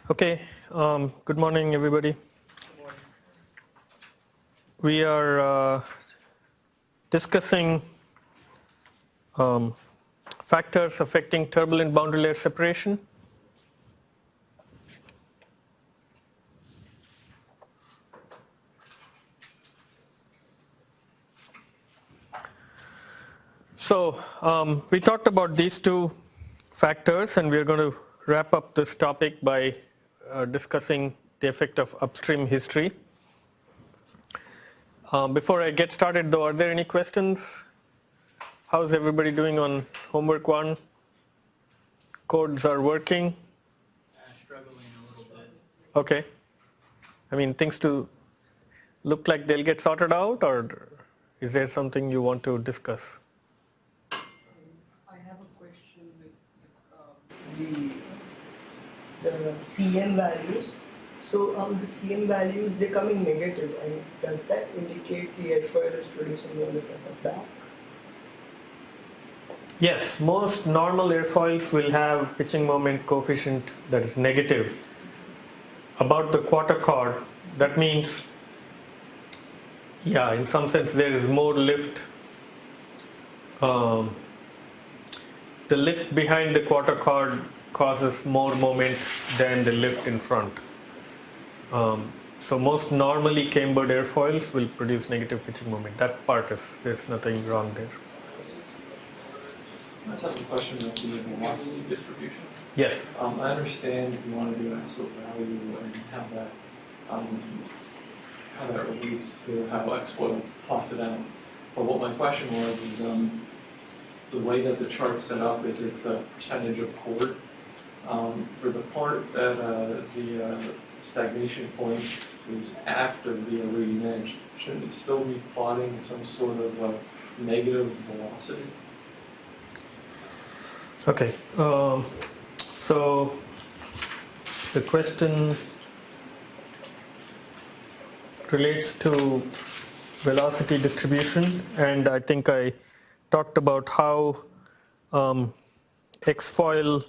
Okay, good morning everybody. Good morning. We are discussing factors affecting turbulent boundary layer separation. So we talked about these two factors, and we are going to wrap up this topic by discussing the effect of upstream history. Before I get started though, are there any questions? How's everybody doing on homework 1? Codes are working? Struggling a little bit. Okay. I mean, things to look like they'll get sorted out, or is there something you want to discuss? I have a question with the CM values. So the CM values, they come in negative, and does that indicate the airfoil is producing on the front of back? Yes, most normal airfoils will have pitching moment coefficient that is negative about the quarter chord. That means, yeah, in some sense there is more lift. The lift behind the quarter chord causes more moment than the lift in front. So most normally cambered airfoils will produce negative pitching moment. That part is, there's nothing wrong there. I just have a question about the velocity distribution. Yes. I understand if you want to do an absolute value and how that relates to how X-Foil plots it out. But what my question was is the way that the chart's set up is it's a percentage of chord. For the part that the stagnation point is after the leading edge, shouldn't it still be plotting some sort of negative velocity? Okay, so the question relates to velocity distribution, and I think I talked about how X-foil,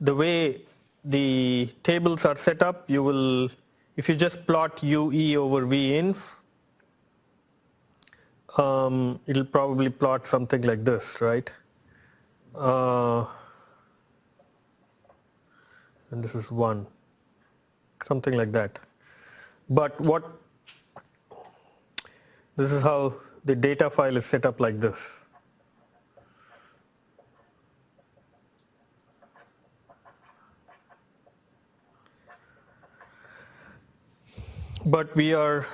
the way the tables are set up, you will, if you just plot UE over Vinf, it'll probably plot something like this, right? And this is 1, something like that. But this is how the data file is set up, like this. But we are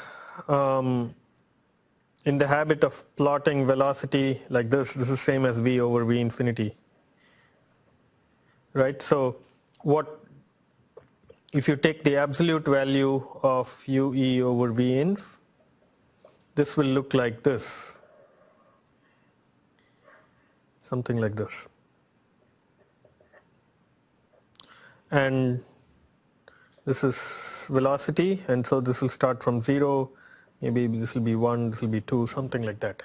in the habit of plotting velocity like this. This is same as V over V infinity, right? So if you take the absolute value of UE over V inf, this will look like this, something like this. And this is velocity, and so this will start from 0, maybe this will be 1, this will be 2, something like that.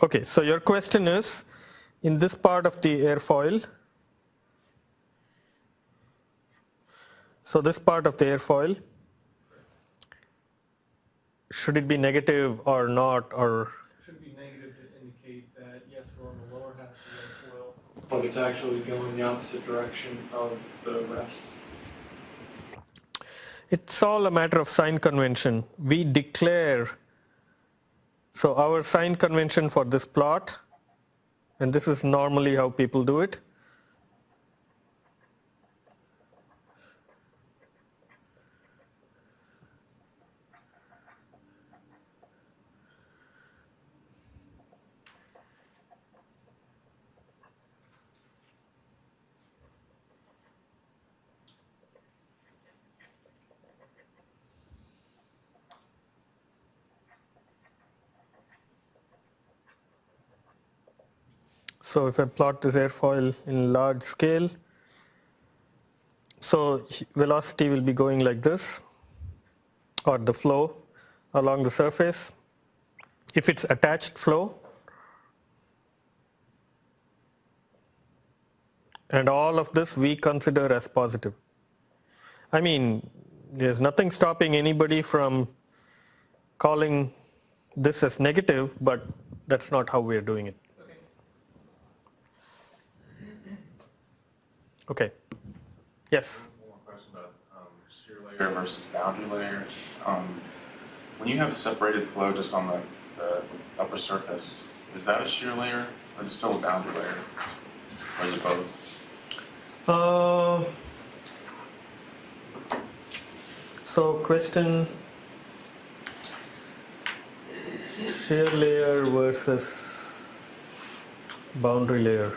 Okay, so your question is, in this part of the airfoil, so this part of the airfoil, should it be negative or not, or? It should be negative to indicate that, yes, we're on the lower half of the airfoil. But it's actually going the opposite direction of the rest. It's all a matter of sign convention. We declare, so our sign convention for this plot, and this is normally how people do it. So if I plot this airfoil in large scale, so velocity will be going like this, or the flow along the surface. If it's attached flow, And all of this we consider as positive. I mean, there's nothing stopping anybody from calling this as negative, but that's not how we're doing it. Okay. Okay. Yes? One more question about shear layer versus boundary layers. When you have a separated flow just on the upper surface, is that a shear layer or is it still a boundary layer? Or is it both? So question, shear layer versus boundary layer.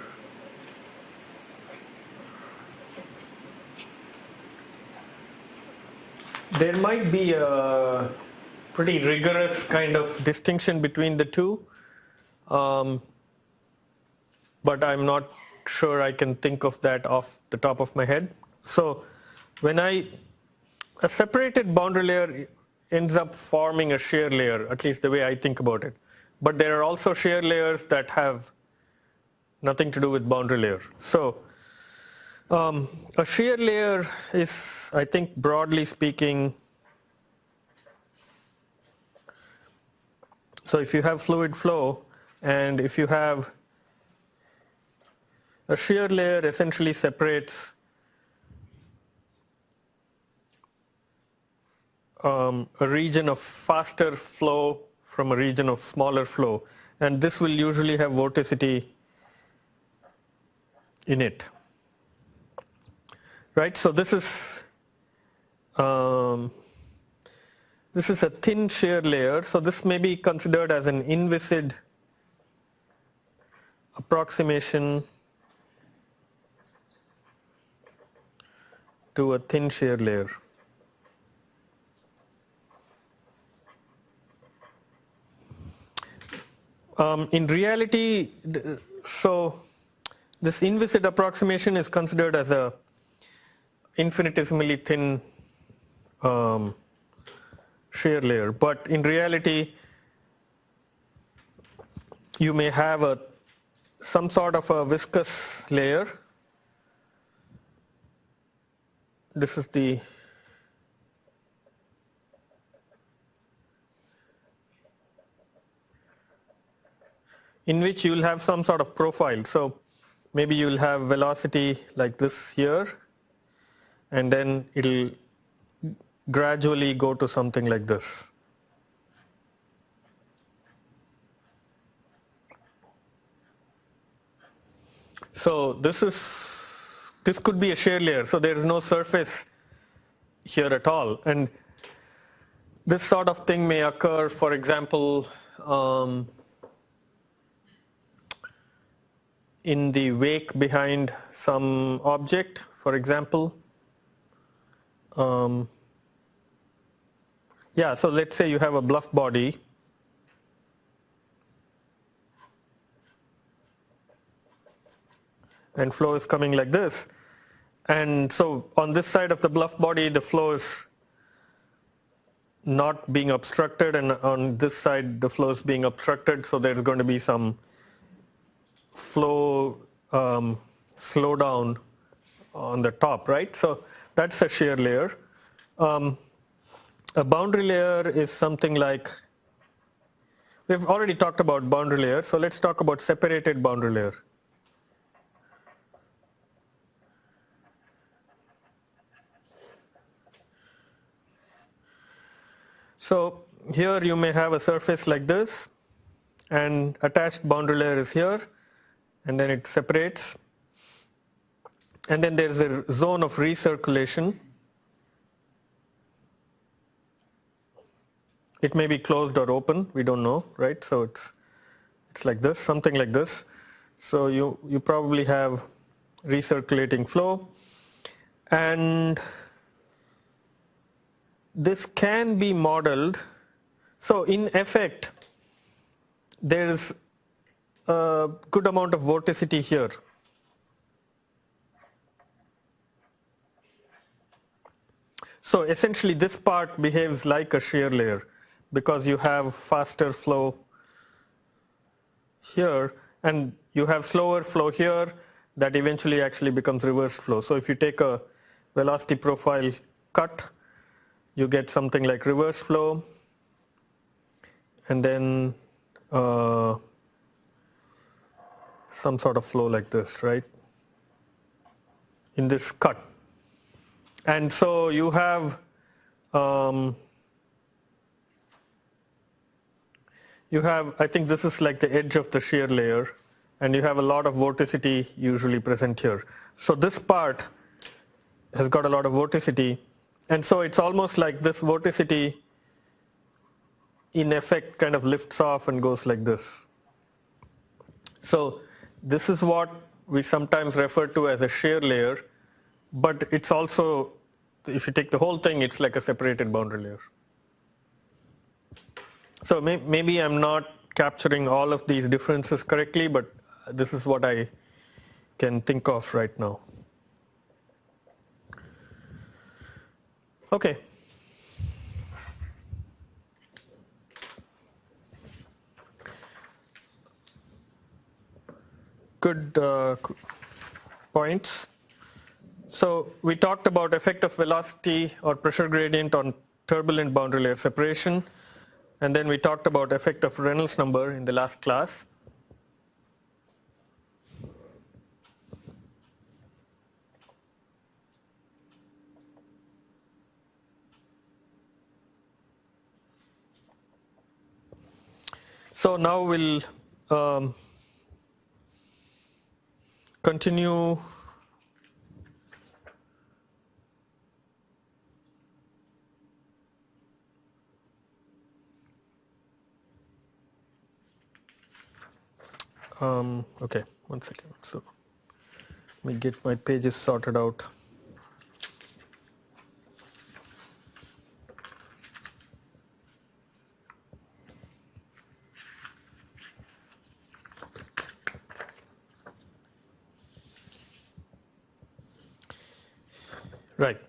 There might be a pretty rigorous kind of distinction between the two, but I'm not sure I can think of that off the top of my head. So when a separated boundary layer ends up forming a shear layer, at least the way I think about it. But there are also shear layers that have nothing to do with boundary layer. So a shear layer is, I think, broadly speaking, so if you have fluid flow and if you have a shear layer essentially separates a region of faster flow from a region of smaller flow, and this will usually have vorticity in it. Right, so this is a thin shear layer, so this may be considered as an inviscid approximation to a thin shear layer. In reality, so this inviscid approximation is considered as a infinitesimally thin shear layer, but in reality you may have some sort of a viscous layer. This is in which you will have some sort of profile. So maybe you will have velocity like this here, and then it will gradually go to something like this. So this could be a shear layer, so there is no surface here at all, and this sort of thing may occur, for example, in the wake behind some object, for example. Yeah, so let's say you have a bluff body, and flow is coming like this, and so on this side of the bluff body the flow is not being obstructed, and on this side the flow is being obstructed, so there's going to be some flow slowdown on the top, right? So that's a shear layer. A boundary layer is something like, we've already talked about boundary layer, so let's talk about separated boundary layer. So here you may have a surface like this, and attached boundary layer is here, and then it separates, and then there's a zone of recirculation. It may be closed or open, we don't know, right? So it's like this, something like this. So you probably have recirculating flow, and this can be modeled. So in effect, there is a good amount of vorticity here. So essentially this part behaves like a shear layer because you have faster flow here and you have slower flow here. that eventually actually becomes reverse flow. So if you take a velocity profile cut, you get something like reverse flow, and then some sort of flow like this, right? In this cut. And so you have I think this is like the edge of the shear layer, and you have a lot of vorticity usually present here. So this part has got a lot of vorticity, and so it's almost like this vorticity in effect kind of lifts off and goes like this. So this is what we sometimes refer to as a shear layer, but it's also, if you take the whole thing, it's like a separated boundary layer. So maybe I'm not capturing all of these differences correctly, but this is what I can think of right now. Okay. Good points. So we talked about effect of velocity or pressure gradient on turbulent boundary layer separation, and then we talked about effect of Reynolds number in the last class. So now we'll continue okay, one second. So let me get my pages sorted out. Right.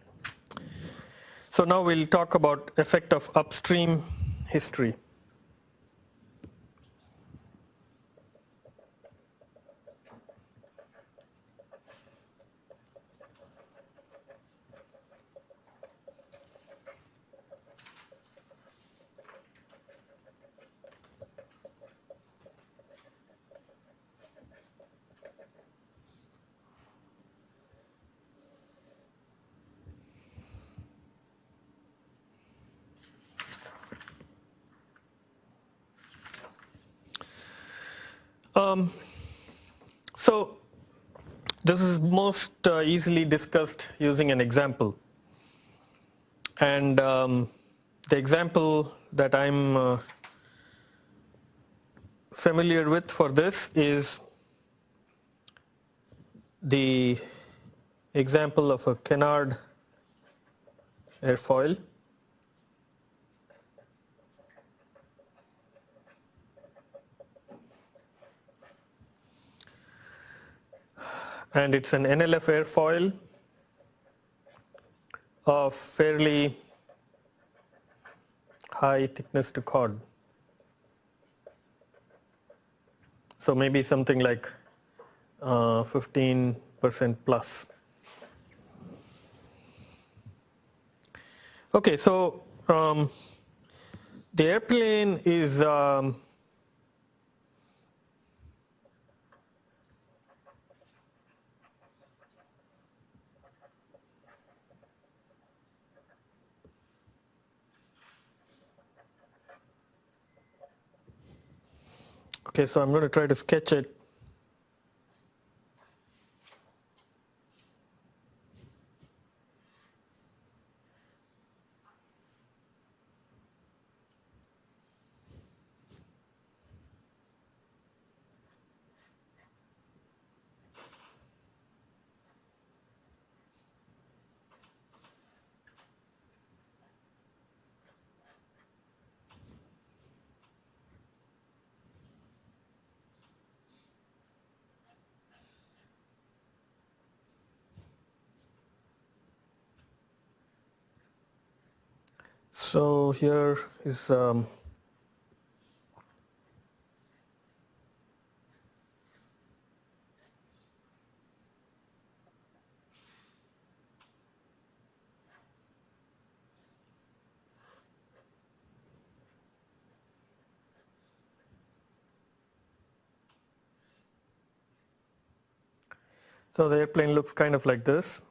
So now we'll talk about effect of upstream history. So this is most easily discussed using an example. And the example that I'm familiar with for this is the example of a canard airfoil. And it's an NLF airfoil of fairly high thickness to chord. So maybe something like 15% plus. Okay, so the airplane is okay, so I'm going to try to sketch it. So here is So the airplane looks kind of like this.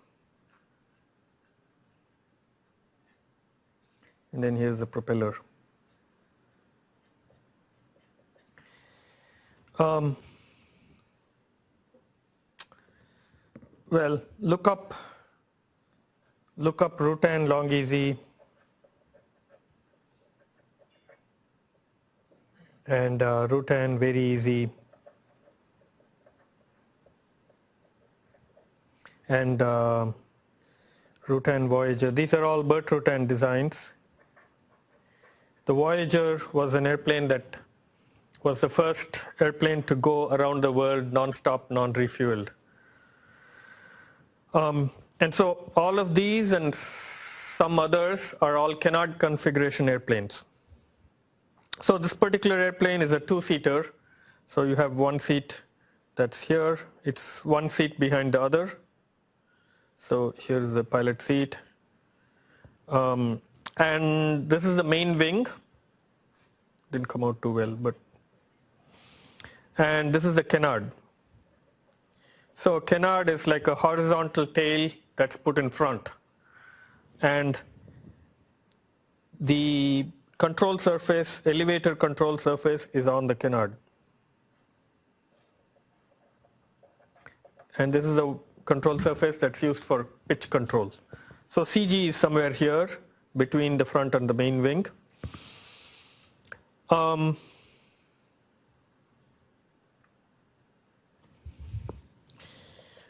And then here's the propeller. Well, look up Rutan long easy and Rutan very easy and Rutan Voyager. These are all Burt Rutan designs. The Voyager was an airplane that was the first airplane to go around the world non-stop, non-refueled. And so all of these and some others are all Canard configuration airplanes. So this particular airplane is a two-seater. So you have one seat that's here. It's one seat behind the other. So here's the pilot seat. And this is the main wing. Didn't come out too well, but. And this is the canard. So canard is like a horizontal tail that's put in front. And the control surface, elevator control surface is on the canard. And this is the control surface that's used for pitch control. So CG is somewhere here between the front and the main wing.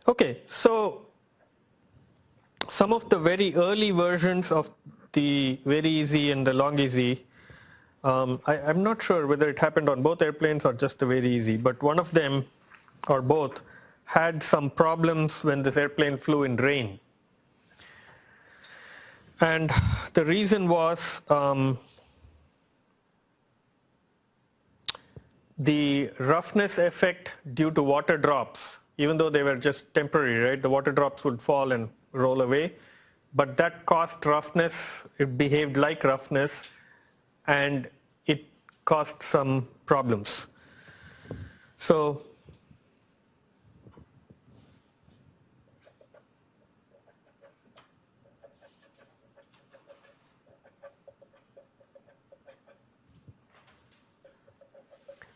Okay, so some of the very early versions of the very easy and the long easy, I'm not sure whether it happened on both airplanes or just the very easy, but one of them or both had some problems when this airplane flew in rain. And the reason was the roughness effect due to water drops, even though they were just temporary, right? The water drops would fall and roll away, but that caused roughness. It behaved like roughness, and it caused some problems. So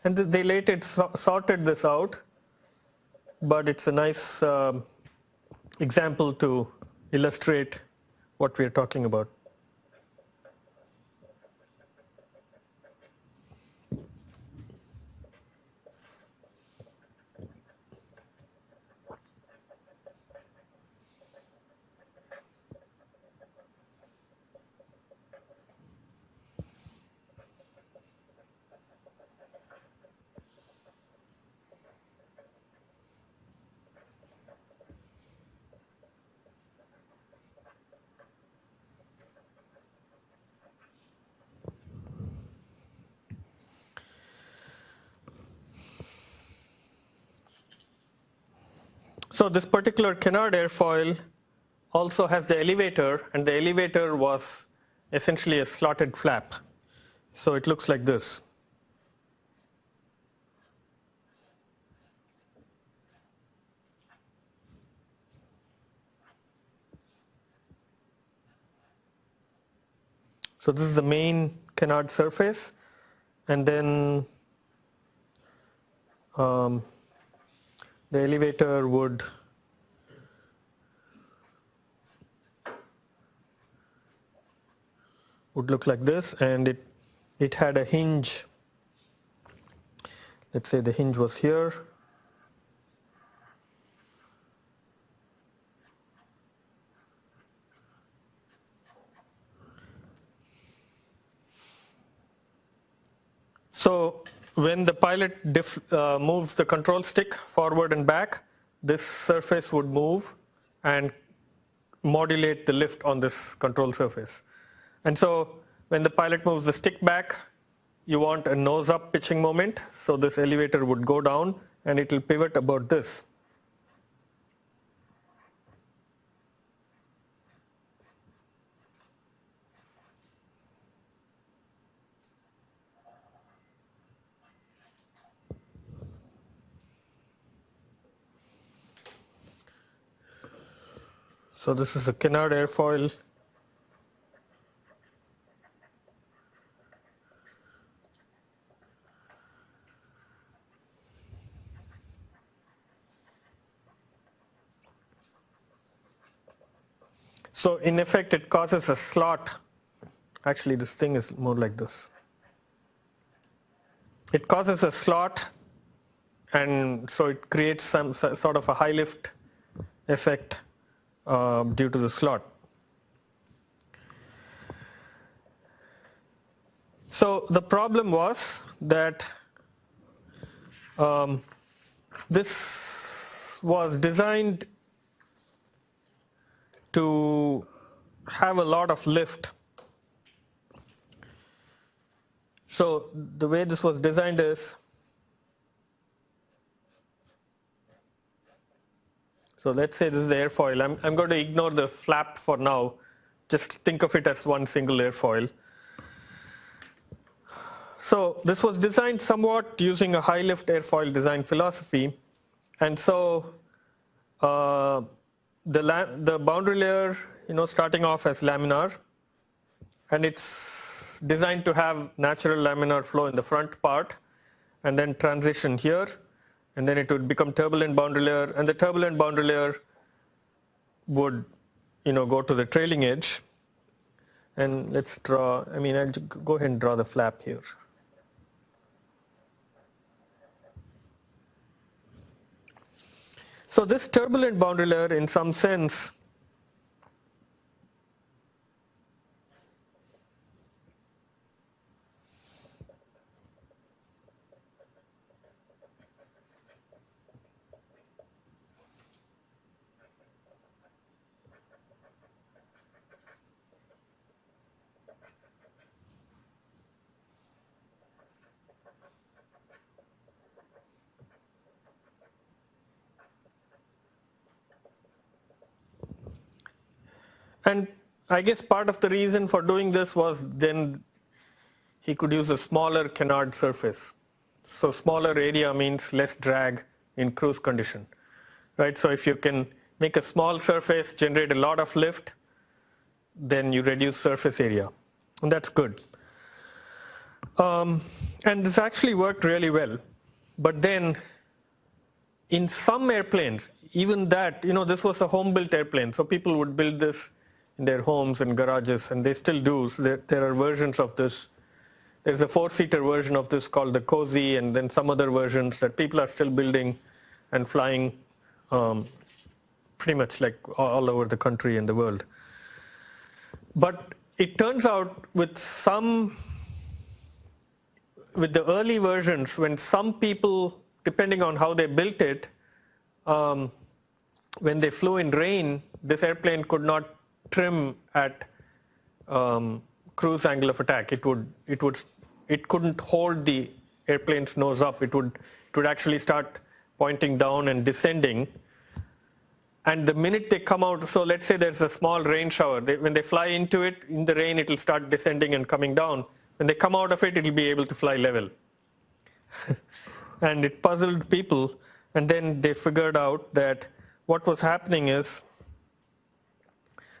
and they later sorted this out, but it's a nice example to illustrate what we are talking about. So this particular canard airfoil also has the elevator, and the elevator was essentially a slotted flap. So it looks like this. So this is the main canard surface, and then the elevator would look like this, and it had a hinge. Let's say the hinge was here. So when the pilot moves the control stick forward and back, this surface would move and modulate the lift on this control surface. And so when the pilot moves the stick back, you want a nose up pitching moment. So this elevator would go down and it will pivot about this. So this is a canard airfoil. So in effect it causes a slot. Actually this thing is more like this. It causes a slot, and so it creates some sort of a high lift effect due to the slot. So the problem was that this was designed to have a lot of lift. So the way this was designed is, so let's say this is the airfoil. I'm going to ignore the flap for now. Just think of it as one single airfoil. So this was designed somewhat using a high lift airfoil design philosophy, and so the boundary layer, starting off as laminar, and it's designed to have natural laminar flow in the front part, and then transition here, and then it would become turbulent boundary layer, and the turbulent boundary layer would, go to the trailing edge. And let's draw. I'll go ahead and draw the flap here. So this turbulent boundary layer, in some sense, and I guess part of the reason for doing this was then he could use a smaller canard surface. So smaller area means less drag in cruise condition, right? So if you can make a small surface, generate a lot of lift, then you reduce surface area, and that's good. And this actually worked really well. But then in some airplanes, even that, this was a home-built airplane, so people would build this in their homes and garages, and they still do. So there are versions of this. There's a 4-seater version of this called the Cozy, and then some other versions that people are still building and flying pretty much like all over the country and the world. But it turns out with the early versions, when some people, depending on how they built it, when they flew in rain, this airplane could not trim at cruise angle of attack. It couldn't hold the airplane's nose up. It would actually start pointing down and descending. And the minute they come out, so let's say there's a small rain shower. When they fly into it, in the rain, it will start descending and coming down. When they come out of it, it will be able to fly level. And it puzzled people. And then they figured out that what was happening is,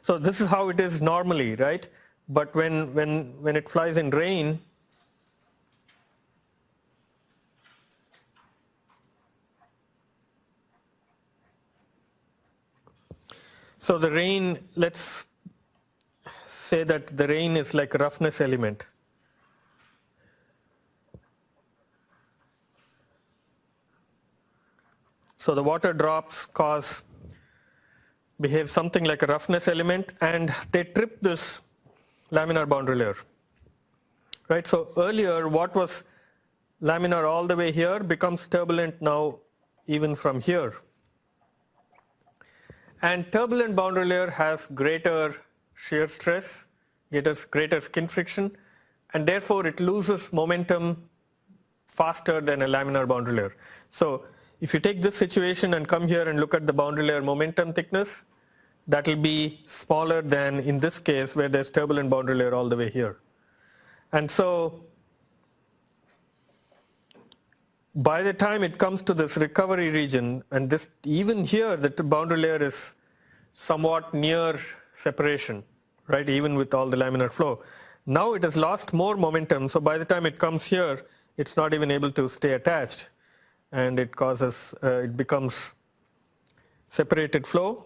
so this is how it is normally, right? But when it flies in rain, so the rain, let's say that the rain is like a roughness element. So the water drops behave something like a roughness element, and they trip this laminar boundary layer, right? So earlier what was laminar all the way here becomes turbulent now even from here. And turbulent boundary layer has greater shear stress, greater skin friction, and therefore it loses momentum faster than a laminar boundary layer. So if you take this situation and come here and look at the boundary layer momentum thickness, that will be smaller than in this case where there's turbulent boundary layer all the way here. And so by the time it comes to this recovery region, and this even here the boundary layer is somewhat near separation, right, even with all the laminar flow. Now it has lost more momentum, so by the time it comes here, it's not even able to stay attached, and it causes, it becomes separated flow.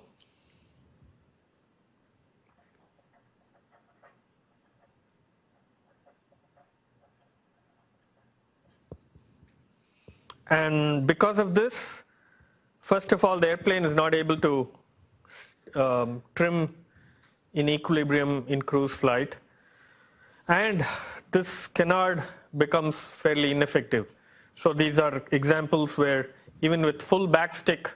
And because of this, first of all, the airplane is not able to trim in equilibrium in cruise flight, and this canard becomes fairly ineffective. So these are examples where even with full backstick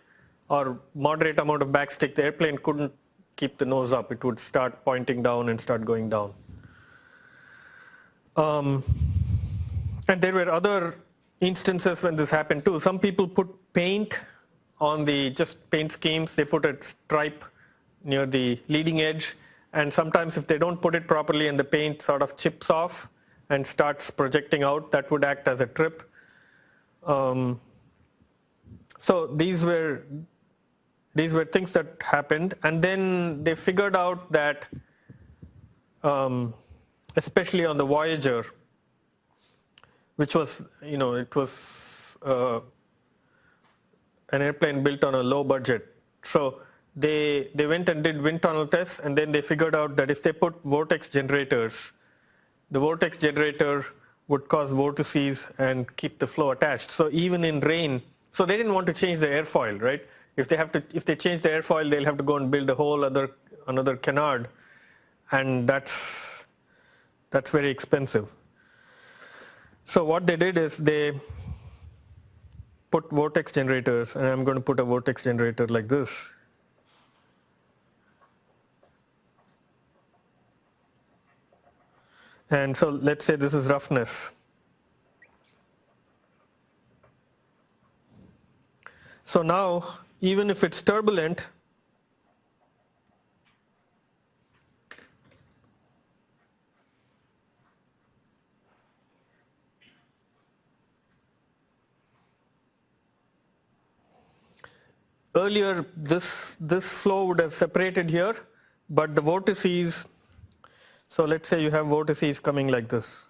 or moderate amount of backstick, the airplane couldn't keep the nose up. It would start pointing down and start going down. And there were other instances when this happened too. Some people put paint on the just paint schemes. They put a stripe near the leading edge, and sometimes if they don't put it properly and the paint sort of chips off and starts projecting out, that would act as a trip. So these were things that happened, and then they figured out that especially on the Voyager, which was, it was an airplane built on a low budget. So they went and did wind tunnel tests, and then they figured out that if they put vortex generators, the vortex generator would cause vortices and keep the flow attached. So even in rain, so they didn't want to change the airfoil, right? If they change the airfoil, they'll have to go and build a whole another canard, and that's very expensive. So what they did is they put vortex generators, and I'm going to put a vortex generator like this. And so let's say this is roughness. So now, even if it's turbulent, earlier this flow would have separated here, but the vortices, so let's say you have vortices coming like this.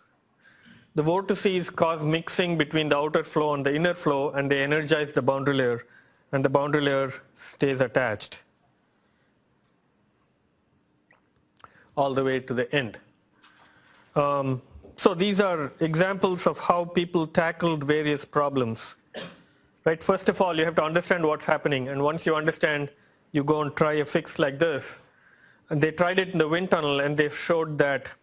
The vortices cause mixing between the outer flow and the inner flow, and they energize the boundary layer, and the boundary layer stays attached all the way to the end. So these are examples of how people tackled various problems. Right? First of all, you have to understand what's happening, and once you understand, you go and try a fix like this. And they tried it in the wind tunnel, and they showed that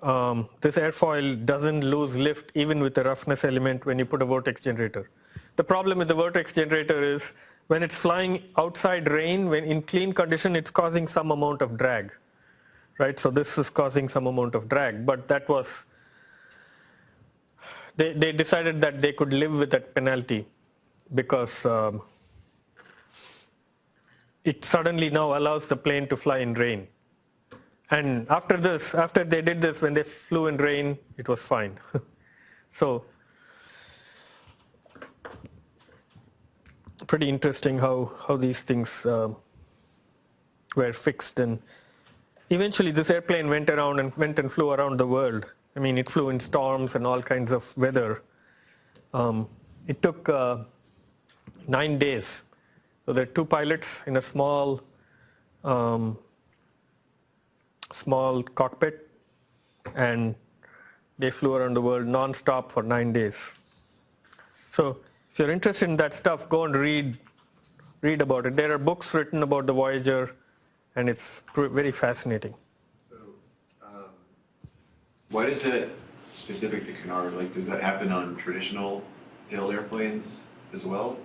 this airfoil doesn't lose lift even with the roughness element when you put a vortex generator. The problem with the vortex generator is when it's flying outside rain, when in clean condition, it's causing some amount of drag. Right? So this is causing some amount of drag, but that was, they decided that they could live with that penalty because it suddenly now allows the plane to fly in rain. And after they did this, when they flew in rain, it was fine. So pretty interesting how these things were fixed. And eventually this airplane went and flew around the world. I mean, it flew in storms and all kinds of weather. It took 9 days. So there are 2 pilots in a small cockpit, and they flew around the world non-stop for 9 days. So if you're interested in that stuff, go and read about it. There are books written about the Voyager, and it's very fascinating. So, why is that specific to canard? Like, does that happen on traditional tail airplanes as well?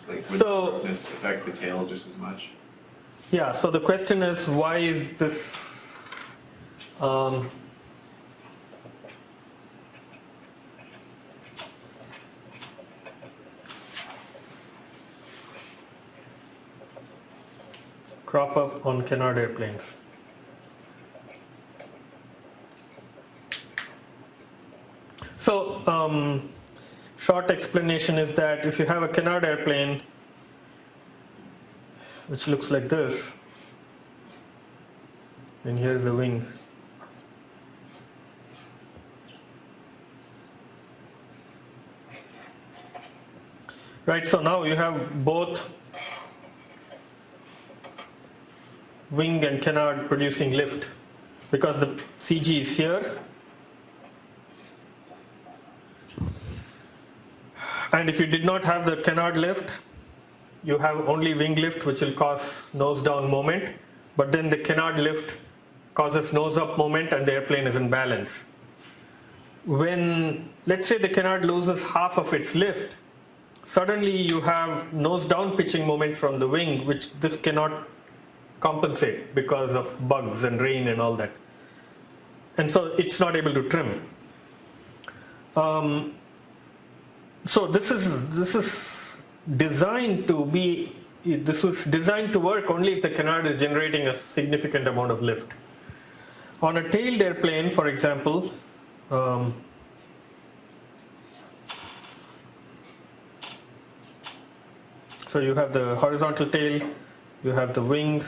Like, would this affect the tail just as much? Yeah, so the question is, why is this crop up on canard airplanes? So short explanation is that if you have a canard airplane which looks like this, and here's the wing. Right, so now you have both wing and canard producing lift because the CG is here. And if you did not have the canard lift, you have only wing lift, which will cause nose down moment, but then the canard lift causes nose up moment and the airplane is in balance. When, let's say, the canard loses half of its lift, suddenly you have nose down pitching moment from the wing, which this cannot compensate because of bugs and rain and all that. And so it's not able to trim. So this is designed to be, this was designed to work only if the canard is generating a significant amount of lift. On a tailed airplane, for example, so you have the horizontal tail, you have the wing.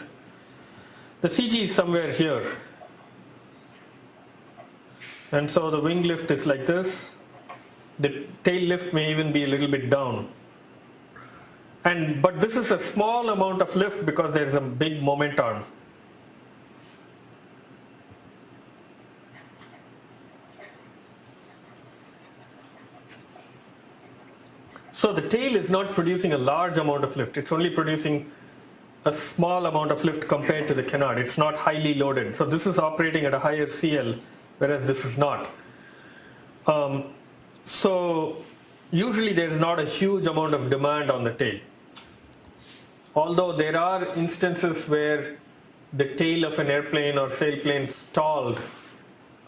The CG is somewhere here. And so the wing lift is like this. The tail lift may even be a little bit down. But this is a small amount of lift because there is a big moment arm. So the tail is not producing a large amount of lift. It's only producing a small amount of lift compared to the canard. It's not highly loaded. So this is operating at a higher CL, whereas this is not. So usually there is not a huge amount of demand on the tail. Although there are instances where the tail of an airplane or sailplane stalled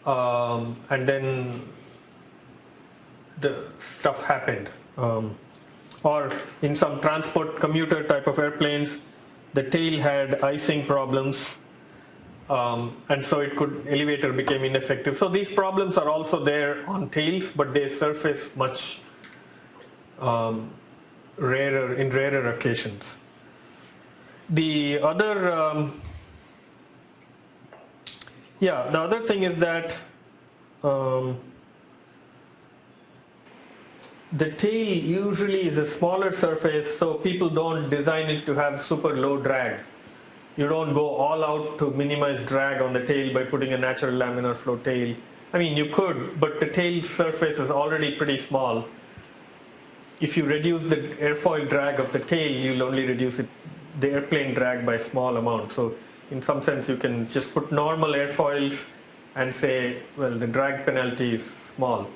and then the stuff happened. Or in some transport commuter type of airplanes, the tail had icing problems, and so elevator became ineffective. So these problems are also there on tails, but they surface much in rarer occasions. The other, the other thing is that the tail usually is a smaller surface, so people don't design it to have super low drag. You don't go all out to minimize drag on the tail by putting a natural laminar flow tail. I mean, you could, but the tail surface is already pretty small. If you reduce the airfoil drag of the tail, you'll only reduce the airplane drag by a small amount. So in some sense, you can just put normal airfoils and say, well, the drag penalty is small.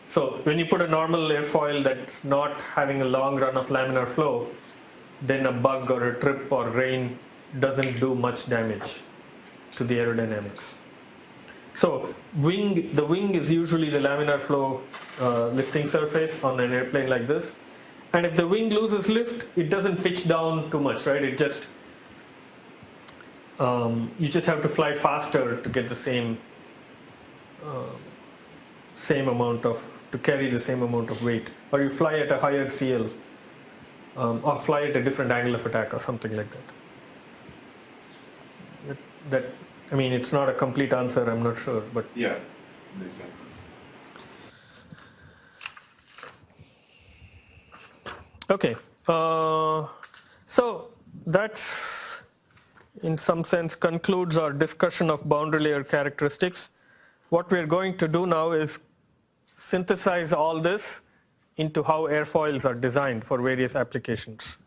So when you put a normal airfoil that's not having a long run of laminar flow, then a bug or a trip or rain doesn't do much damage to the aerodynamics. So the wing is usually the laminar flow lifting surface on an airplane like this. And if the wing loses lift, it doesn't pitch down too much, right? It just, you just have to fly faster to get the same amount to carry the same amount of weight. Or you fly at a higher CL, or fly at a different angle of attack or something like that. I mean, it's not a complete answer, I'm not sure, but Yeah, makes sense. okay. So that's, in some sense, concludes our discussion of boundary layer characteristics. What we're going to do now is synthesize all this into how airfoils are designed for various applications.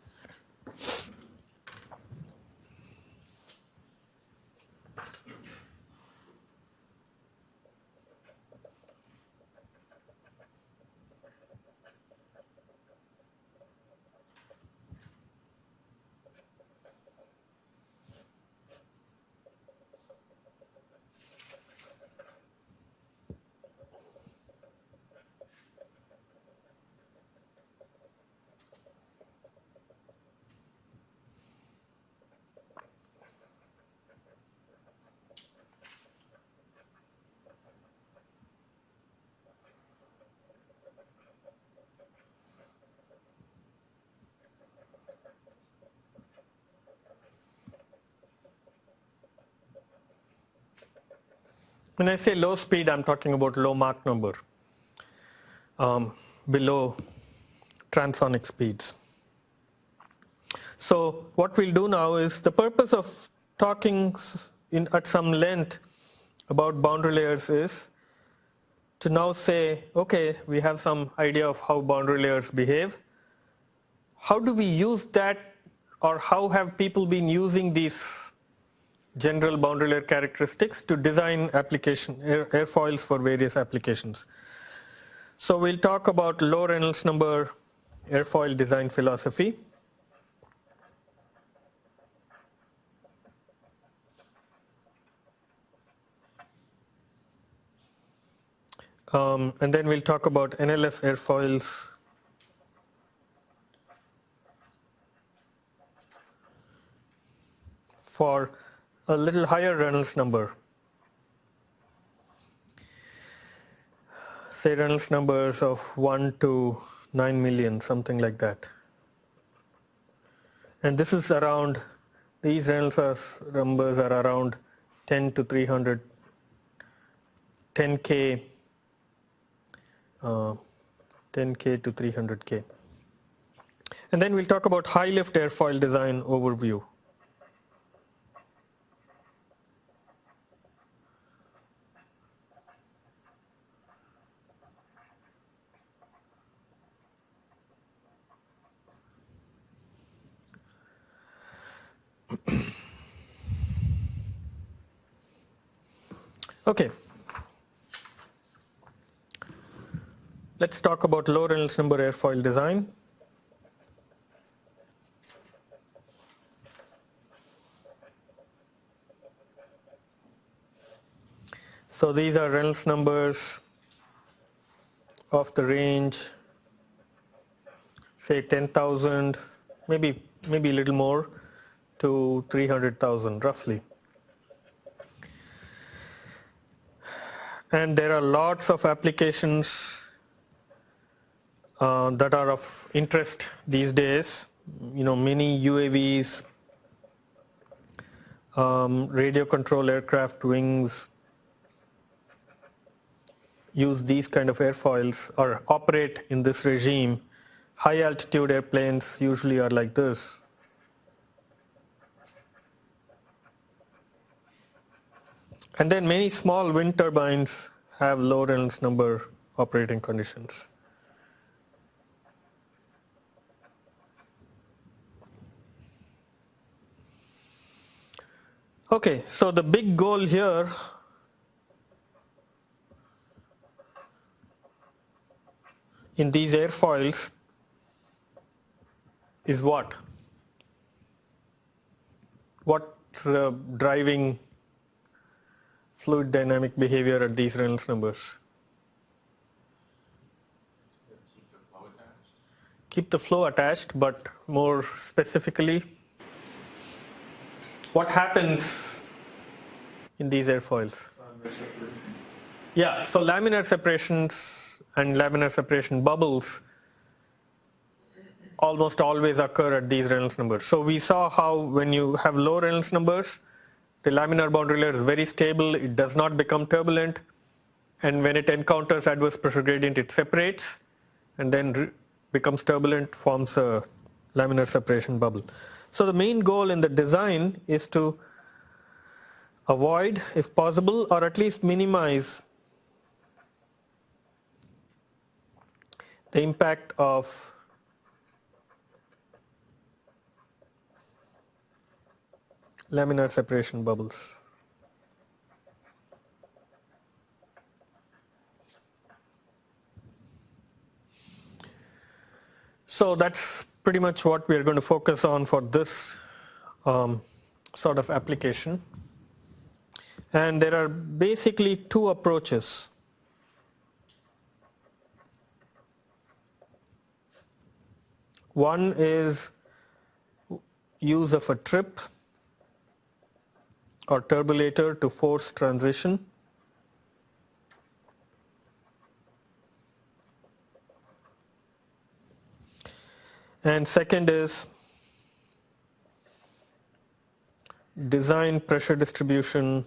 When I say low speed, I'm talking about low Mach number, below transonic speeds. So what we'll do now is, the purpose of talking at some length about boundary layers is to now say, okay, we have some idea of how boundary layers behave. How do we use that, or how have people been using these general boundary layer characteristics to design airfoils for various applications? So we'll talk about low Reynolds number airfoil design philosophy. And then we'll talk about NLF airfoils for a little higher Reynolds number. Say Reynolds numbers of 1 to 9 million, something like that. And this is around, these Reynolds numbers are around 10 to 300, 10K, 10K to 300K. And then we'll talk about high lift airfoil design overview. Okay. Let's talk about low Reynolds number airfoil design. So these are Reynolds numbers of the range, say 10,000, maybe a little more, to 300,000 roughly. And there are lots of applications that are of interest these days. Many UAVs, radio control aircraft wings use these kind of airfoils or operate in this regime. High altitude airplanes usually are like this. And then many small wind turbines have low Reynolds number operating conditions. Okay, so the big goal here in these airfoils is what? What's the driving fluid dynamic behavior at these Reynolds numbers? Keep the flow attached, but more specifically, what happens in these airfoils? Yeah, so laminar separations and laminar separation bubbles almost always occur at these Reynolds numbers. So we saw how when you have low Reynolds numbers, the laminar boundary layer is very stable, it does not become turbulent, and when it encounters adverse pressure gradient, it separates and then becomes turbulent, forms a laminar separation bubble. So the main goal in the design is to avoid, if possible, or at least minimize the impact of laminar separation bubbles. So that's pretty much what we are going to focus on for this sort of application. And there are basically two approaches. One is use of a trip or turbulator to force transition. And second is design pressure distribution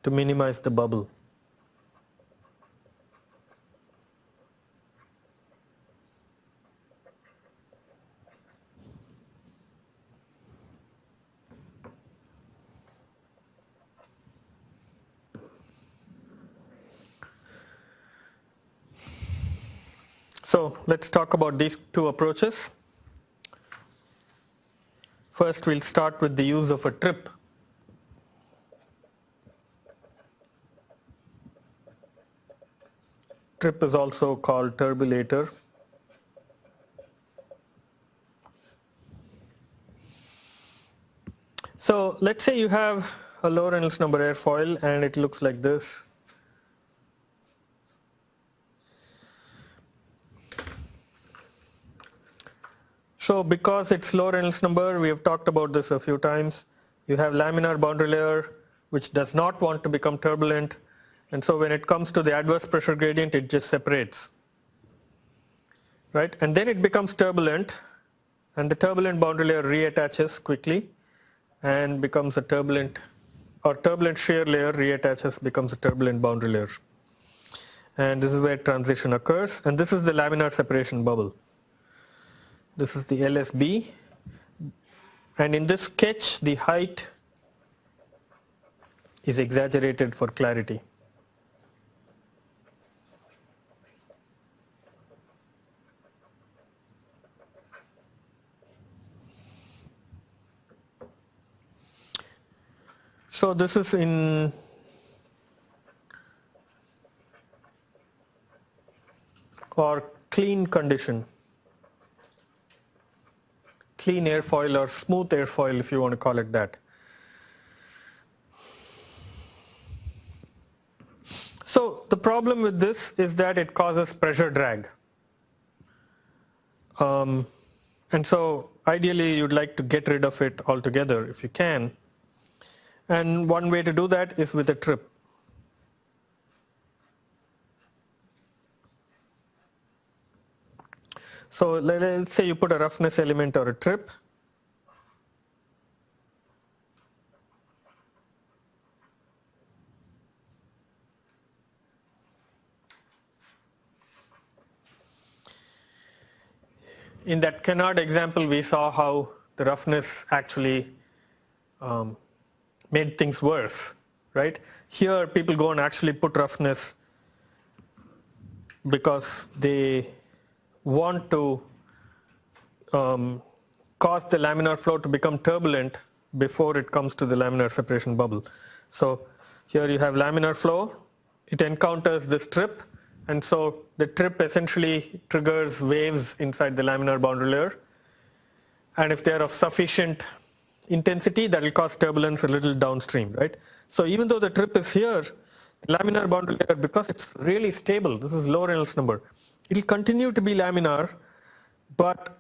to minimize the bubble. So let's talk about these two approaches. First, we'll start with the use of a trip. Trip is also called turbulator. So let's say you have a low Reynolds number airfoil and it looks like this. So because it's low Reynolds number, we have talked about this a few times, you have laminar boundary layer which does not want to become turbulent, and so when it comes to the adverse pressure gradient, it just separates, right? And then it becomes turbulent, and the turbulent boundary layer reattaches quickly and becomes a turbulent, or turbulent shear layer reattaches, becomes a turbulent boundary layer. And this is where transition occurs, and this is the laminar separation bubble. This is the LSB, and in this sketch the height is exaggerated for clarity. So this is in or clean condition. Clean airfoil or smooth airfoil, if you want to call it that. So the problem with this is that it causes pressure drag. And so ideally you'd like to get rid of it altogether if you can. And one way to do that is with a trip. So let's say you put a roughness element or a trip. In that canard example, we saw how the roughness actually made things worse, right? Here people go and actually put roughness because they want to cause the laminar flow to become turbulent before it comes to the laminar separation bubble. So here you have laminar flow, it encounters this trip, and so the trip essentially triggers waves inside the laminar boundary layer, and if they are of sufficient intensity, that will cause turbulence a little downstream, right? So even though the trip is here, the laminar boundary layer, because it's really stable, this is low Reynolds number, it will continue to be laminar, but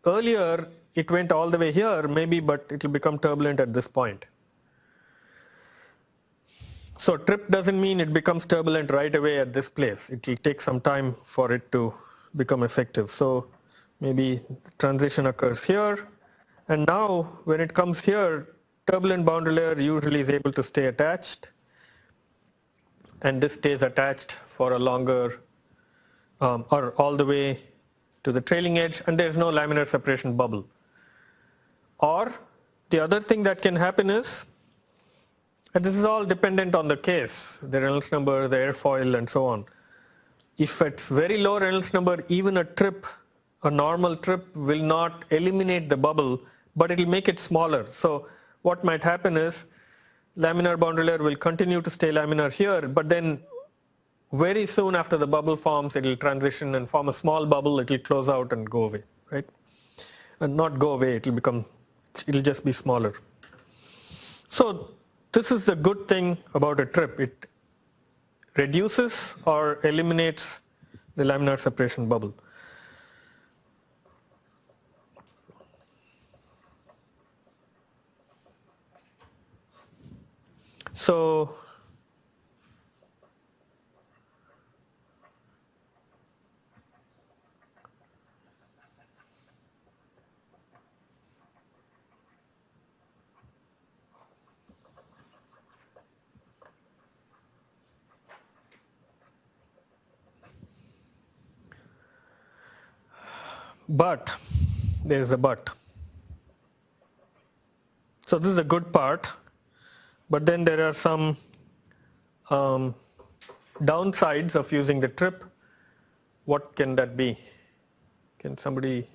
earlier it went all the way here maybe, but it will become turbulent at this point. So trip doesn't mean it becomes turbulent right away at this place. It will take some time for it to become effective. So maybe the transition occurs here, and now when it comes here, turbulent boundary layer usually is able to stay attached, and this stays attached for a longer or all the way to the trailing edge, and there is no laminar separation bubble. Or the other thing that can happen is, and this is all dependent on the case, the Reynolds number, the airfoil, and so on. If it's very low Reynolds number, even a trip, a normal trip will not eliminate the bubble, but it will make it smaller. So what might happen is laminar boundary layer will continue to stay laminar here, but then very soon after the bubble forms, it will transition and form a small bubble, it will close out and go away, right? And not go away, it will just be smaller. So this is the good thing about a trip. It reduces or eliminates the laminar separation bubble. So But there is a but. So this is a good part, but then there are some downsides of using the trip. What can that be? Can somebody?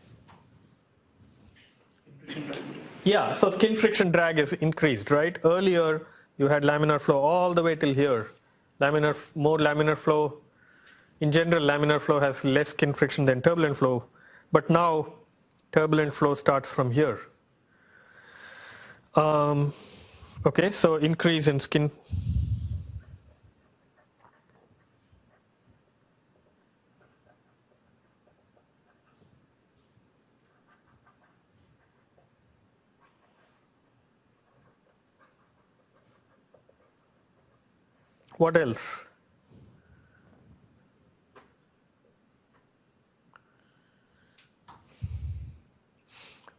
Yeah, so skin friction drag is increased, right? Earlier you had laminar flow all the way till here. More laminar flow. In general, laminar flow has less skin friction than turbulent flow, but now turbulent flow starts from here. Okay, so increase in skin. What else?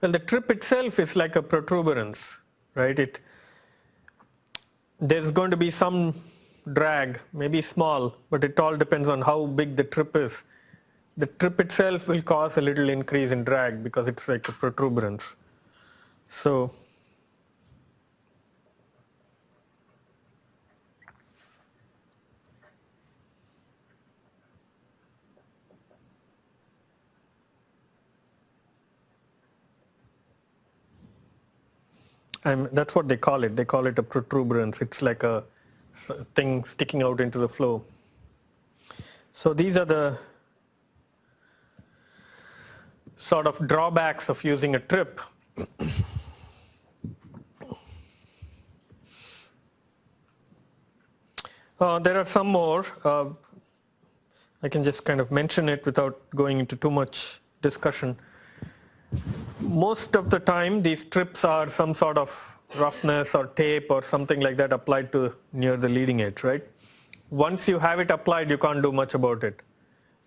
Well, the trip itself is like a protuberance, right? There's going to be some drag, maybe small, but it all depends on how big the trip is. The trip itself will cause a little increase in drag because it's like a protuberance. So that's what they call it. They call it a protuberance. It's like a thing sticking out into the flow. So these are the sort of drawbacks of using a trip. There are some more. I can just kind of mention it without going into too much discussion. Most of the time these strips are some sort of roughness or tape or something like that applied to near the leading edge, right? Once you have it applied, you can't do much about it.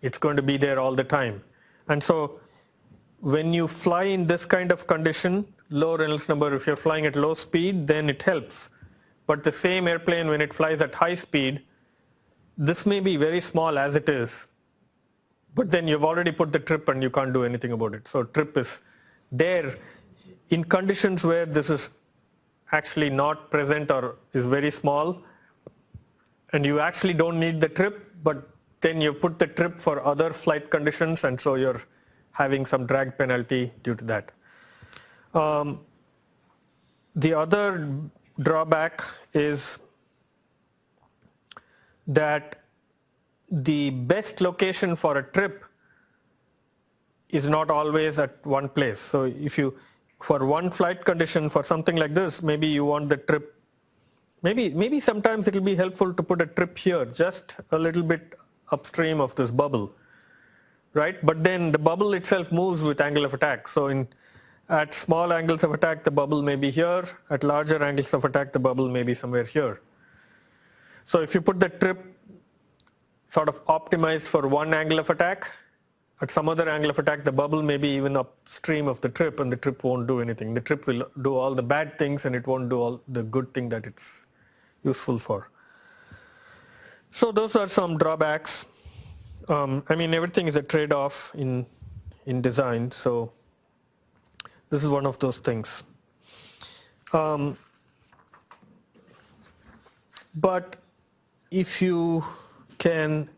It's going to be there all the time. And so when you fly in this kind of condition, low Reynolds number, if you're flying at low speed, then it helps. But the same airplane, when it flies at high speed, this may be very small as it is, but then you've already put the trip and you can't do anything about it. So trip is there in conditions where this is actually not present or is very small, and you actually don't need the trip, but then you put the trip for other flight conditions, and so you're having some drag penalty due to that. The other drawback is that the best location for a trip is not always at one place. So if you, for one flight condition, for something like this, maybe you want the trip, maybe sometimes it will be helpful to put a trip here, just a little bit upstream of this bubble, right? But then the bubble itself moves with angle of attack. So at small angles of attack, the bubble may be here. At larger angles of attack, the bubble may be somewhere here. So if you put the trip sort of optimized for one angle of attack, at some other angle of attack, the bubble may be even upstream of the trip, and the trip won't do anything. The trip will do all the bad things, and it won't do all the good thing that it's useful for. So those are some drawbacks. I mean, everything is a trade-off in design, so this is one of those things. But if you can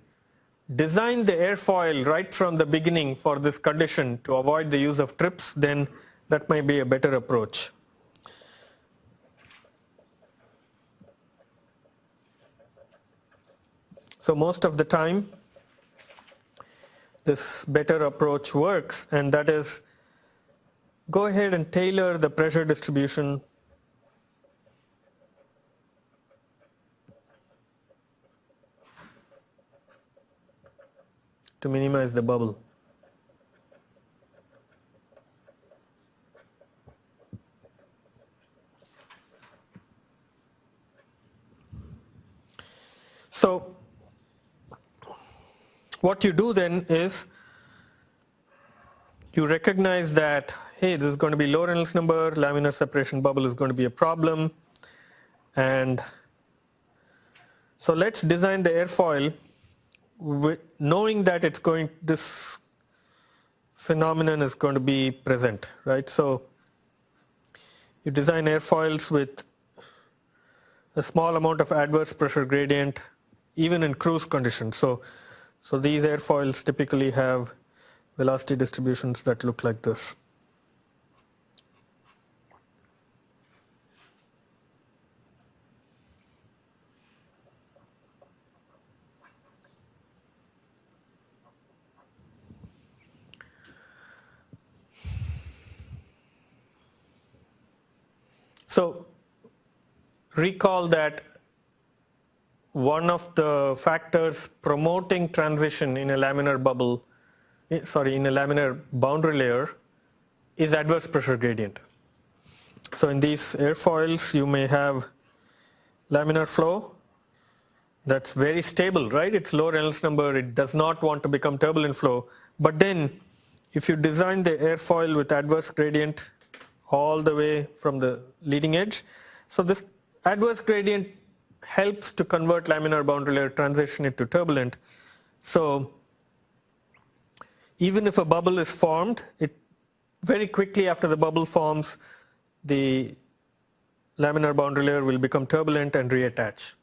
design the airfoil right from the beginning for this condition to avoid the use of trips, then that might be a better approach. So most of the time, this better approach works, and that is go ahead and tailor the pressure distribution to minimize the bubble. So what you do then is you recognize that, hey, this is going to be low Reynolds number, laminar separation bubble is going to be a problem, and so let's design the airfoil knowing that it's going, this phenomenon is going to be present, right? So you design airfoils with a small amount of adverse pressure gradient, even in cruise conditions. So these airfoils typically have velocity distributions that look like this. So recall that one of the factors promoting transition in a laminar bubble, in a laminar boundary layer is adverse pressure gradient. So in these airfoils, you may have laminar flow that's very stable, right? It's low Reynolds number. It does not want to become turbulent flow. But then if you design the airfoil with adverse gradient all the way from the leading edge, so this adverse gradient helps to convert laminar boundary layer, transition it to turbulent. So even if a bubble is formed, it very quickly after the bubble forms, the laminar boundary layer will become turbulent and reattach.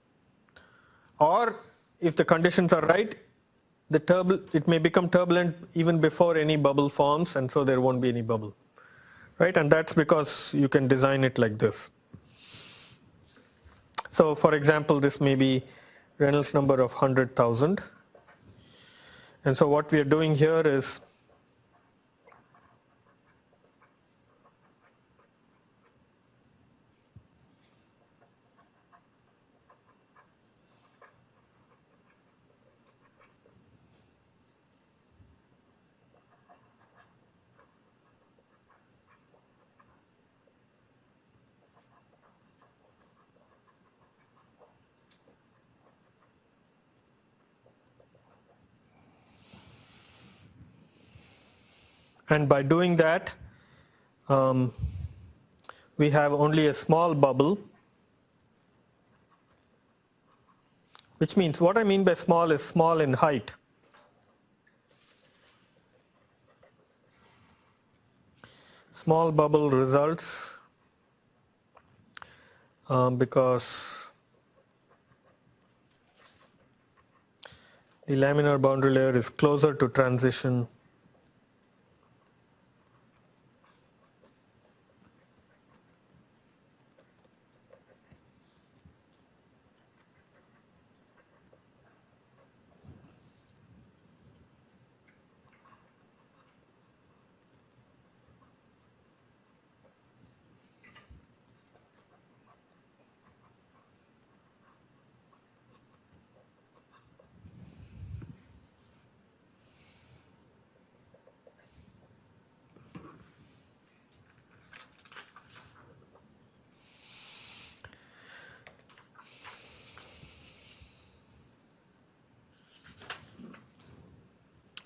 Or if the conditions are right, it may become turbulent even before any bubble forms, and so there won't be any bubble, right? And that's because you can design it like this. So for example, this may be Reynolds number of 100,000. And so what we are doing here is and by doing that, we have only a small bubble, which means what I mean by small is small in height. Small bubble results because the laminar boundary layer is closer to transition .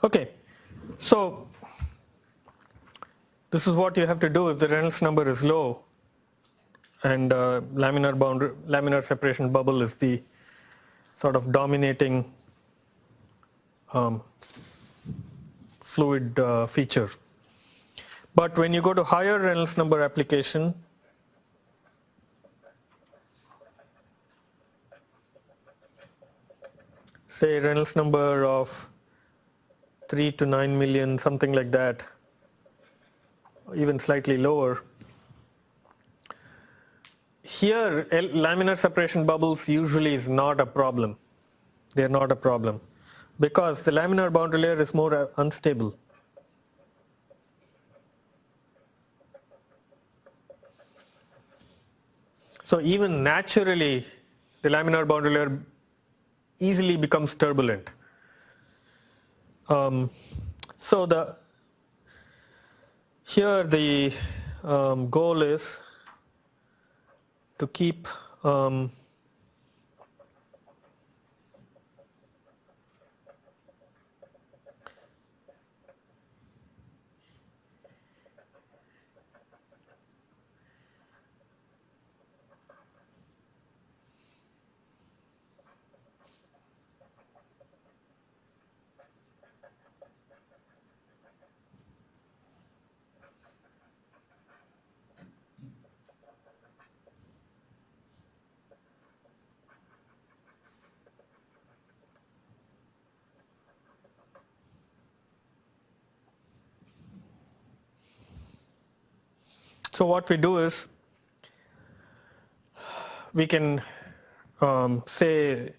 Okay, so this is what you have to do if the Reynolds number is low and laminar separation bubble is the sort of dominating fluid feature. But when you go to higher Reynolds number application, say Reynolds number of 3 to 9 million, something like that, even slightly lower. Here, laminar separation bubbles usually is not a problem. They are not a problem because the laminar boundary layer is more unstable. So even naturally, the laminar boundary layer easily becomes turbulent. So here the goal is to keep So what we do is we can say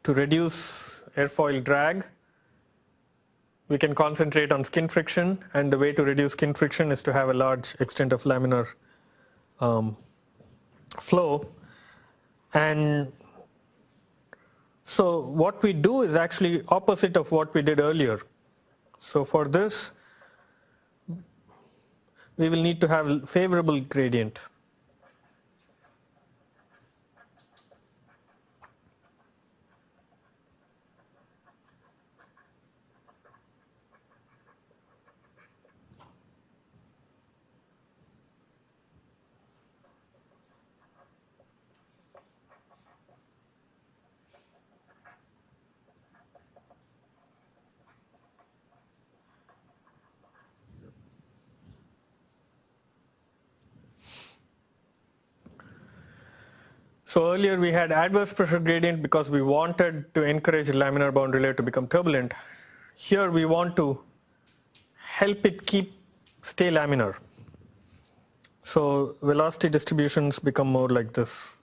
to reduce airfoil drag, we can concentrate on skin friction, and the way to reduce skin friction is to have a large extent of laminar flow. And so what we do is actually opposite of what we did earlier. So for this, we will need to have favorable gradient. So earlier we had adverse pressure gradient because we wanted to encourage the laminar boundary layer to become turbulent. Here we want to help it stay laminar. So velocity distributions become more like this.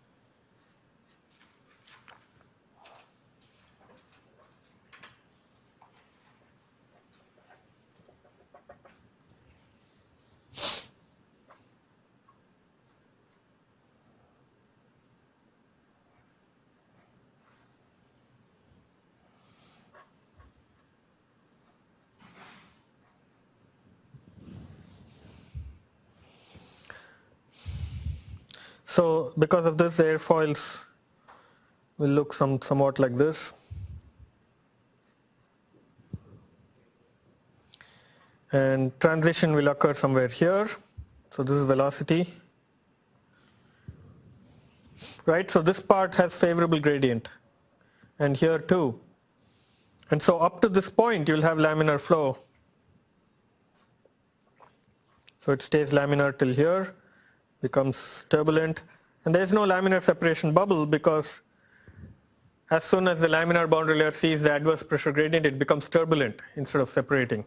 So because of this, the airfoils will look somewhat like this. And transition will occur somewhere here. So this is velocity. Right, so this part has favorable gradient, and here too. And so up to this point you'll have laminar flow. So it stays laminar till here, becomes turbulent, and there's no laminar separation bubble because as soon as the laminar boundary layer sees the adverse pressure gradient, it becomes turbulent instead of separating.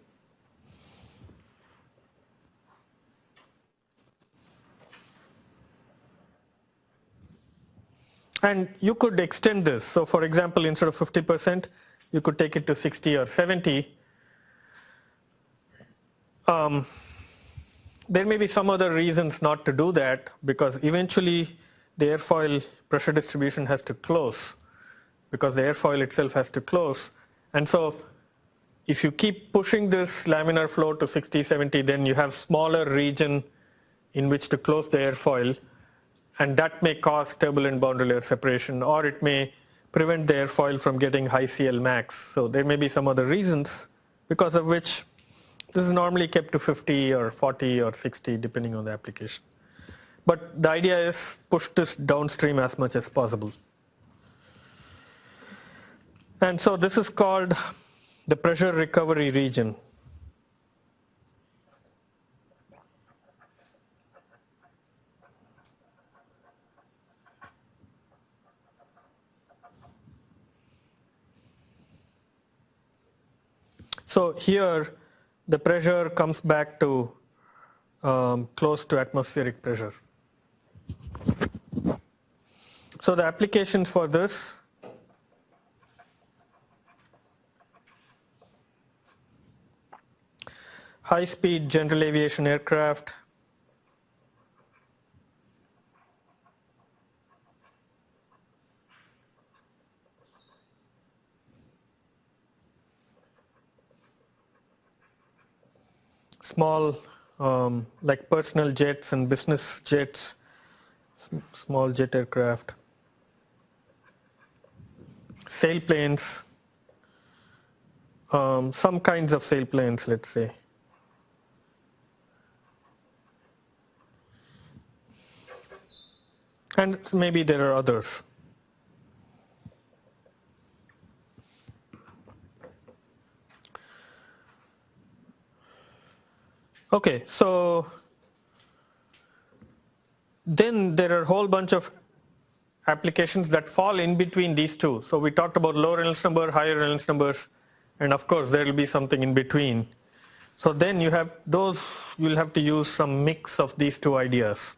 And you could extend this. So for example, instead of 50%, you could take it to 60 or 70. There may be some other reasons not to do that, because eventually the airfoil pressure distribution has to close, because the airfoil itself has to close. And so if you keep pushing this laminar flow to 60, 70, then you have smaller region in which to close the airfoil, and that may cause turbulent boundary layer separation, or it may prevent the airfoil from getting high CL max. So there may be some other reasons because of which this is normally kept to 50 or 40 or 60 depending on the application. But the idea is push this downstream as much as possible. And so this is called the pressure recovery region. So here the pressure comes back to close to atmospheric pressure. So the applications for this, high-speed general aviation aircraft, small like personal jets and business jets, small jet aircraft, sailplanes, some kinds of sailplanes, let's say. And maybe there are others. Okay, so then there are a whole bunch of applications that fall in between these two. So we talked about low Reynolds number, higher Reynolds numbers, and of course there will be something in between. So then you have those, you'll have to use some mix of these two ideas.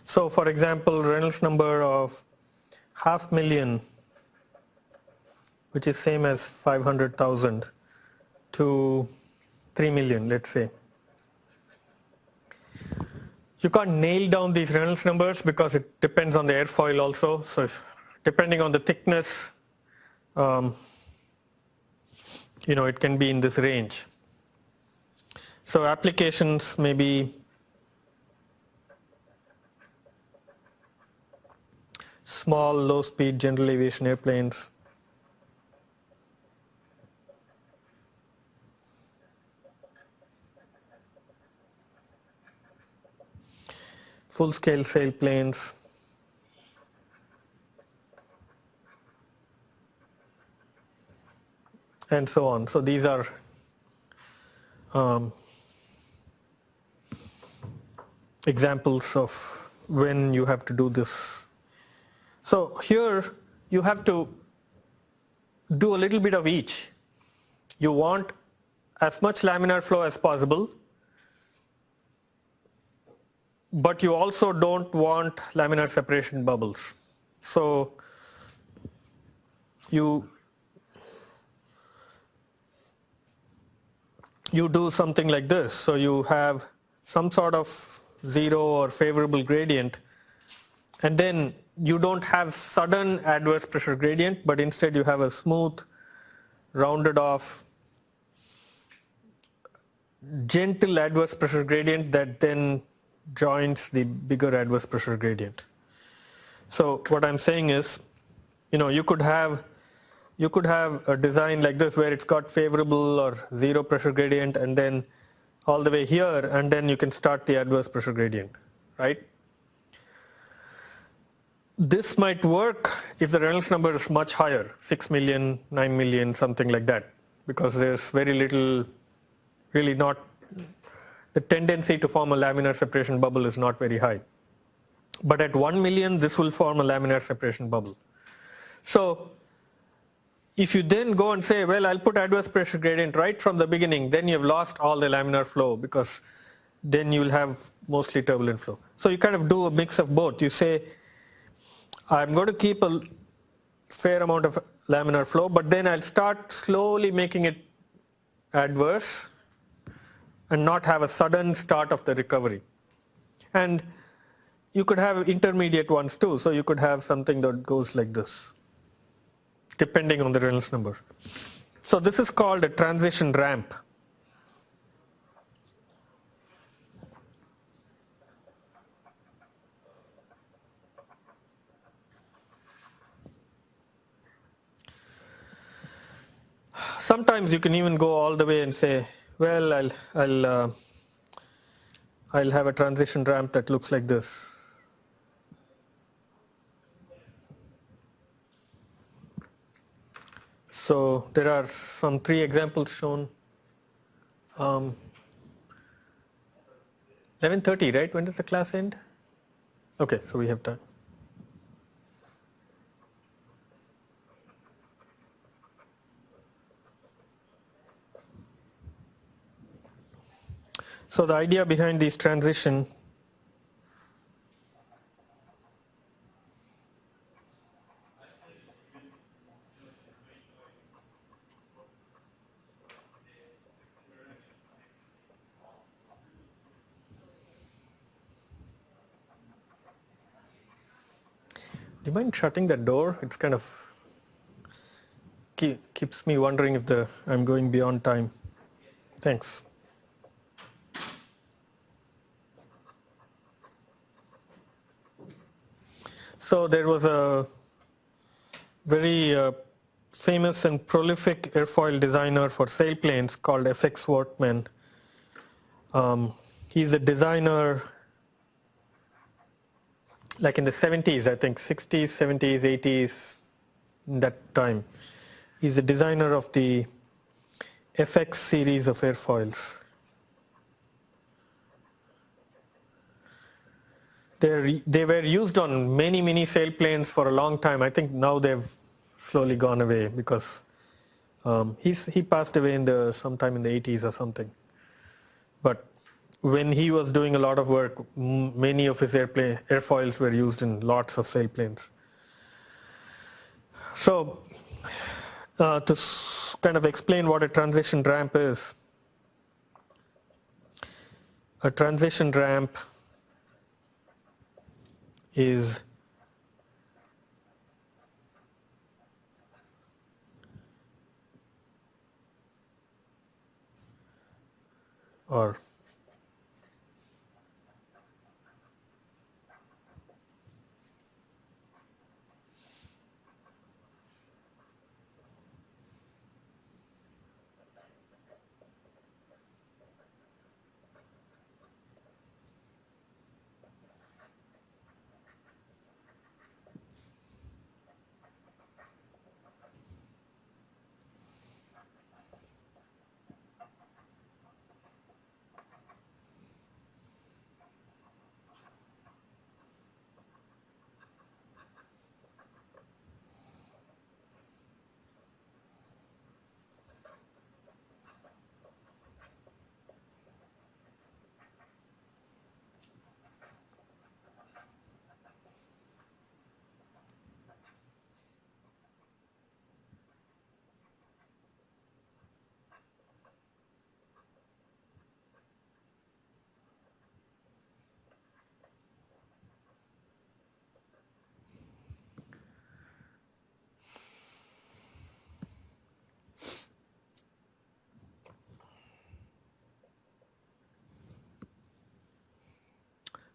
So for example, Reynolds number of 500,000, which is same as 500,000 to 3 million, let's say. You can't nail down these Reynolds numbers because it depends on the airfoil also. So depending on the thickness, it can be in this range. So applications may be small, low-speed general aviation airplanes, full-scale sailplanes, and so on. So these are examples of when you have to do this. So here you have to do a little bit of each. You want as much laminar flow as possible, but you also don't want laminar separation bubbles. So you do something like this. So you have some sort of zero or favorable gradient, and then you don't have sudden adverse pressure gradient, but instead you have a smooth, rounded off, gentle adverse pressure gradient that then joins the bigger adverse pressure gradient. So what I'm saying is, you could have a design like this where it's got favorable or zero pressure gradient and then all the way here, and then you can start the adverse pressure gradient, right? This might work if the Reynolds number is much higher, 6 million, 9 million, something like that, because there's very little, really not, the tendency to form a laminar separation bubble is not very high. But at 1 million, this will form a laminar separation bubble. So if you then go and say, well, I'll put adverse pressure gradient right from the beginning, then you've lost all the laminar flow because then you'll have mostly turbulent flow. So you kind of do a mix of both. You say, I'm going to keep a fair amount of laminar flow, but then I'll start slowly making it adverse and not have a sudden start of the recovery. And you could have intermediate ones too. So you could have something that goes like this, depending on the Reynolds number. So this is called a transition ramp. Sometimes you can even go all the way and say, well, I'll have a transition ramp that looks like this. So there are some 3 examples shown. 11:30, right? When does the class end? Okay, so we have time. So the idea behind these transition do you mind shutting that door? It's kind of keeps me wondering if I'm going beyond time. Thanks. So there was a very famous and prolific airfoil designer for sailplanes called F.X. Workman. He's a designer like in the 70s, I think, 60s, 70s, 80s, that time. He's a designer of the FX series of airfoils. They were used on many sailplanes for a long time. I think now they've slowly gone away because he passed away sometime in the 80s or something. But when he was doing a lot of work, many of his airfoils were used in lots of sailplanes. So to kind of explain what a transition ramp is, a transition ramp is or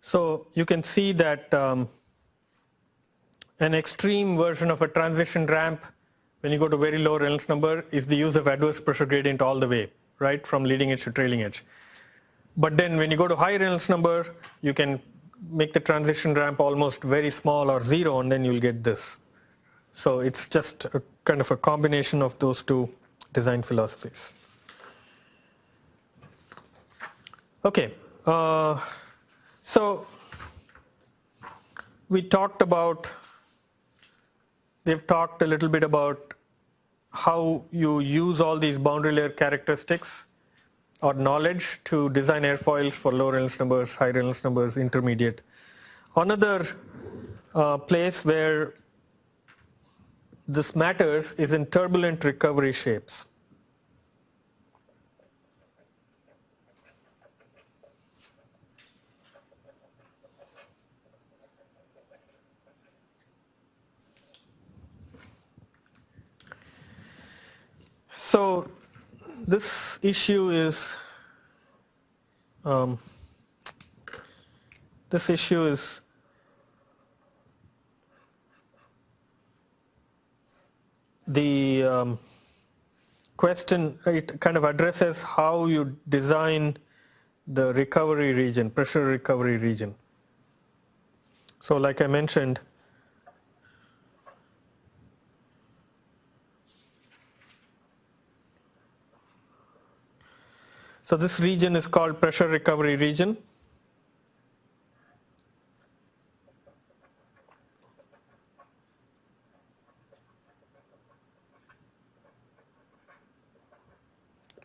so you can see that an extreme version of a transition ramp, when you go to very low Reynolds number, is the use of adverse pressure gradient all the way, right, from leading edge to trailing edge. But then when you go to high Reynolds number, you can make the transition ramp almost very small or zero, and then you'll get this. So it's just a kind of a combination of those two design philosophies. Okay, so we've talked a little bit about how you use all these boundary layer characteristics or knowledge to design airfoils for low Reynolds numbers, high Reynolds numbers, intermediate. Another place where this matters is in turbulent recovery shapes. So this issue is the question. It kind of addresses how you design the recovery region, pressure recovery region. So like I mentioned, so this region is called pressure recovery region.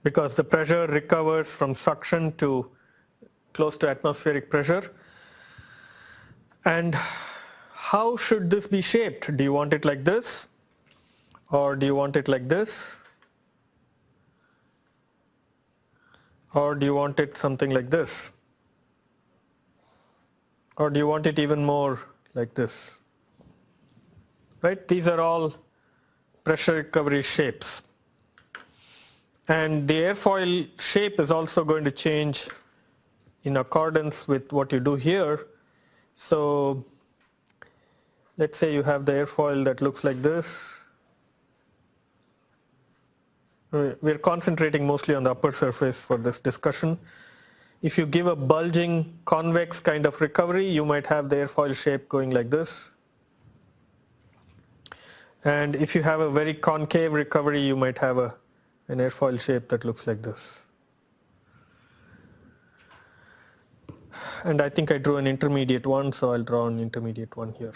Because the pressure recovers from suction to close to atmospheric pressure. And how should this be shaped? Do you want it like this? Or do you want it like this? Or do you want it something like this? Or do you want it even more like this? Right? These are all pressure recovery shapes. And the airfoil shape is also going to change in accordance with what you do here. So let's say you have the airfoil that looks like this. We're concentrating mostly on the upper surface for this discussion. If you give a bulging convex kind of recovery, you might have the airfoil shape going like this. And if you have a very concave recovery, you might have an airfoil shape that looks like this. And I think I drew an intermediate one, so I'll draw an intermediate one here.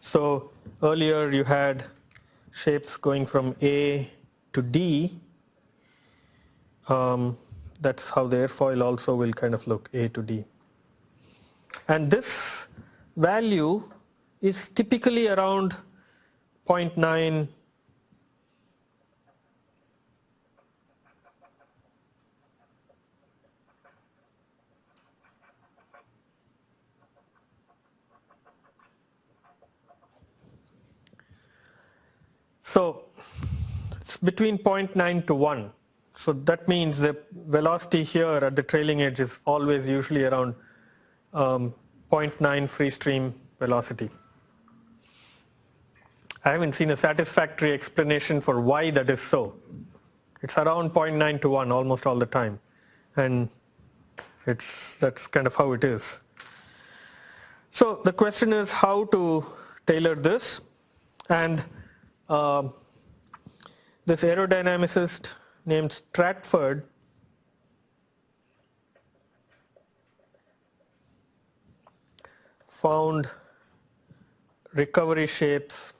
So earlier you had shapes going from A to D. That's how the airfoil also will kind of look, A to D. And this value is typically around 0.9 So it's between 0.9 to 1. So that means the velocity here at the trailing edge is always usually around 0.9 free stream velocity. I haven't seen a satisfactory explanation for why that is so. It's around 0.9 to 1 almost all the time. And that's kind of how it is. So the question is how to tailor this. And this aerodynamicist named Stratford found recovery shapes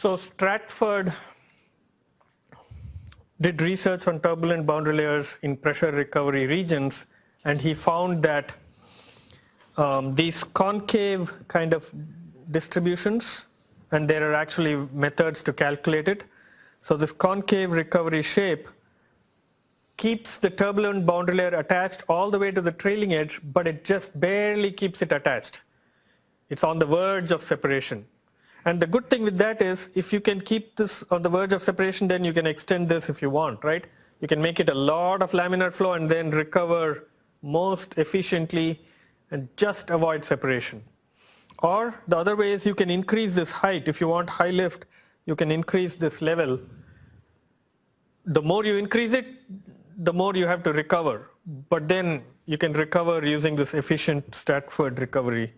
So Stratford did research on turbulent boundary layers in pressure recovery regions, and he found that these concave kind of distributions, and there are actually methods to calculate it. So this concave recovery shape keeps the turbulent boundary layer attached all the way to the trailing edge, but it just barely keeps it attached. It's on the verge of separation. And the good thing with that is, if you can keep this on the verge of separation, then you can extend this if you want, right? You can make it a lot of laminar flow and then recover most efficiently and just avoid separation. Or the other way is you can increase this height. If you want high lift, you can increase this level. The more you increase it, the more you have to recover. But then you can recover using this efficient Stratford recovery.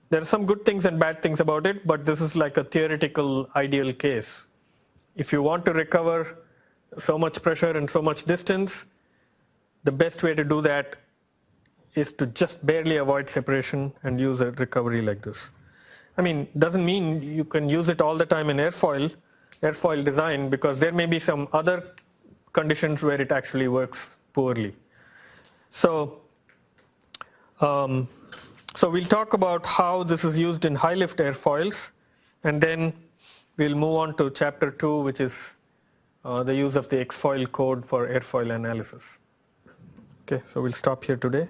There are some good things and bad things about it, but this is like a theoretical ideal case. If you want to recover so much pressure and so much distance, the best way to do that is to just barely avoid separation and use a recovery like this. I mean, doesn't mean you can use it all the time in airfoil design, because there may be some other conditions where it actually works poorly. So we'll talk about how this is used in high lift airfoils, and then we'll move on to chapter 2, which is the use of the X-foil code for airfoil analysis. Okay, so we'll stop here today.